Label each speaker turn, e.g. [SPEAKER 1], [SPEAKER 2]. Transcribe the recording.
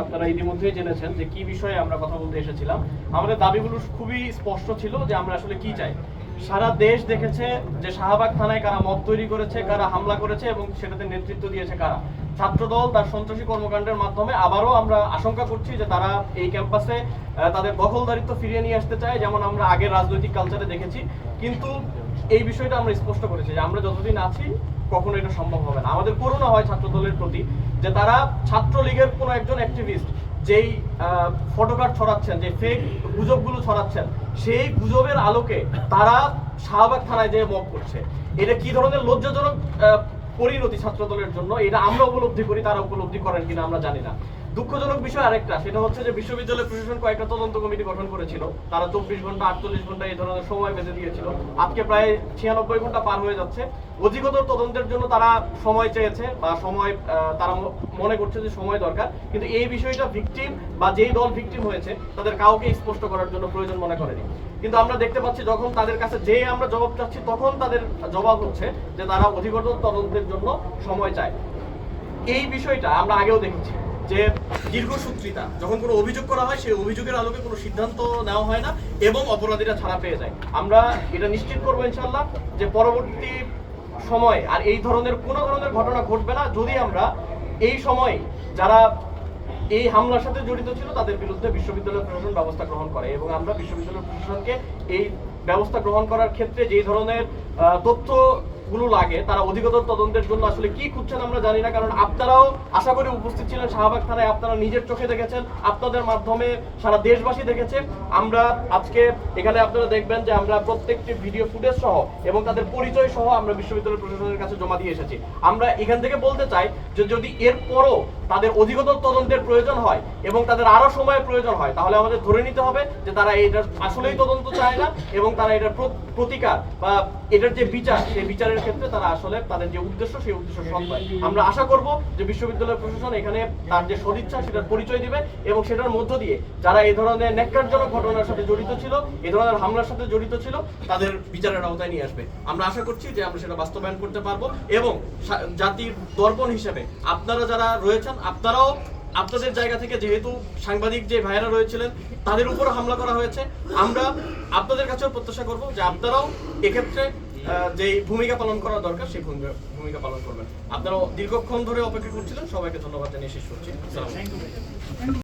[SPEAKER 1] আপনারা ইতিমধ্যেই জেনেছেন যে কি বিষয়ে আমরা কথা বলতে এসেছিলাম। আমাদের দাবিগুলো খুবই স্পষ্ট ছিল যে আমরা আসলে কি চাই। সারা দেশ দেখেছে যে শাহবাগ থানায় কারা মব তৈরি করেছে, কারা হামলা করেছে এবং সেটাতে নেতৃত্ব দিয়েছে কারা। ছাত্রদল তার সন্ত্রাসী কর্মকাণ্ডের মাধ্যমে আবারও আমরা আশঙ্কা করছি যে তারা এই ক্যাম্পাসে তাদের দখলদারিত্ব ফিরিয়ে নিয়ে আসতে চায়, যেমন আমরা আগের রাজনৈতিক কালচারে দেখেছি। কিন্তু এই বিষয়টা আমরা স্পষ্ট করেছি যে আমরা যতদিন আছি কখনো এটা সম্ভব হবে না। আমাদের করুণা হয় ছাত্রদলের প্রতি যে তারা ছাত্রলীগের কোনো একজন অ্যাক্টিভিস্ট যেই ফটোকার্ড ছড়াচ্ছেন, যে ফেক গুজবগুলো ছড়াচ্ছেন, সেই গুজবের আলোকে তারা শাহবাগ থানায় যেয়ে মব করছে। এটা কি ধরনের লজ্জাজনক পরিণতি ছাত্রদলের জন্য, এটা আমরা উপলব্ধি করি, তারা উপলব্ধি করেন কিনা আমরা জানি না। দুঃখজনক বিষয় আরেকটা, সেটা হচ্ছে যে বিশ্ববিদ্যালয় প্রশাসন কয়েকটা তদন্ত কমিটি গঠন করেছিল। তারা 24 ঘন্টা 48 ঘন্টা এই ধরনের সময় বেঁধে দিয়েছিল। আজকে প্রায় 96 ঘন্টা পার হয়ে যাচ্ছে। অধিকতর তদন্তের জন্য তারা সময় চেয়েছে বা সময় তারা মনে করছে যে সময় দরকার, কিন্তু এই বিষয়টা ভিকটিম বা যেই দল ভিকটিম হয়েছে তাদের কাউকে স্পষ্ট করার জন্য প্রয়োজন মনে করেনি। কিন্তু আমরা দেখতে পাচ্ছি যখন তাদের কাছে যে আমরা জবাব চাচ্ছি তখন তাদের জবাব হচ্ছে যে তারা অধিকতর তদন্তের জন্য সময় চায়। এই বিষয়টা আমরা আগেও দেখেছি যে দীর্ঘসূত্রিতা, যখন কোনো অভিযোগ করা হয় সেই অভিযোগের আলোকে কোনো সিদ্ধান্ত নেওয়া হয় না এবং অপরাধীরা ছাড়া পেয়ে যায়। আমরা এটা নিশ্চিত করবো ইনশাল্লাহ যে পরবর্তী সময় আর এই ধরনের কোনো ধরনের ঘটনা ঘটবে না, যদি আমরা এই সময় যারা এই হামলার সাথে জড়িত ছিল তাদের বিরুদ্ধে বিশ্ববিদ্যালয় প্রশাসন ব্যবস্থা গ্রহণ করে। এবং আমরা বিশ্ববিদ্যালয় প্রশাসনকে এই ব্যবস্থা গ্রহণ করার ক্ষেত্রে যেই ধরনের তথ্যগুলো লাগে, তারা অধিকতর তদন্তের জন্য আসলে কি খুঁজছেন আমরা জানি না, কারণ আপনারাও আশা করি উপস্থিত ছিলেন শাহবাগ থানায়, আপনারা নিজের চোখে দেখেছেন, আপনাদের মাধ্যমে সারা দেশবাসী দেখেছে। আমরা আজকে এখানে আপনারা দেখবেন যে আমরা প্রত্যেকটি ভিডিও ফুটেজ সহ এবং তাদের পরিচয় সহ আমরা বিশ্ববিদ্যালয় প্রশাসনের কাছে জমা দিয়ে এসেছি। আমরা এখান থেকে বলতে চাই যে যদি এরপরও তাদের অধিকতর তদন্তের প্রয়োজন হয় এবং তাদের আরো সময়ের প্রয়োজন হয়, তাহলে আমাদের ধরে নিতে হবে যে তারা এটার আসলেই তদন্ত চায় না এবং তারা এটার প্রতিকার বা এটার যে বিচার, সেই বিচারের ক্ষেত্রে তারা আসলে তাদের যে উদ্দেশ্য সেই উদ্দেশ্য সফল হয়। আমরা আশা করব যে বিশ্ববিদ্যালয় প্রশাসন এখানে তার যে সদিচ্ছা সেটার পরিচয় দিবে এবং সেটার মধ্য দিয়ে যারা এই ধরনের ন্যাক্কারজনক ঘটনার সাথে জড়িত ছিল, এই ধরনের হামলার সাথে জড়িত ছিল, তাদের বিচারের আওতায় নিয়ে আসবে। আমরা আশা করছি যে আমরা সেটা বাস্তবায়ন করতে পারবো এবং জাতির দর্পণ হিসেবে আপনারা যারা রয়েছেন, আপনারাও আপনাদের জায়গা থেকে, যেহেতু সাংবাদিক যে ভাইয়েরা রয়েছিলেন তাদের উপর হামলা করা হয়েছে, আমরা আপনাদের কাছেও প্রত্যাশা করব যে আপনারাও এক্ষেত্রে যে ভূমিকা পালন করা দরকার সেই ভূমিকা পালন করবেন। আপনারাও দীর্ঘক্ষণ ধরে অপেক্ষা করছিলেন। সবাইকে ধন্যবাদ জানিয়ে শেষ করছি।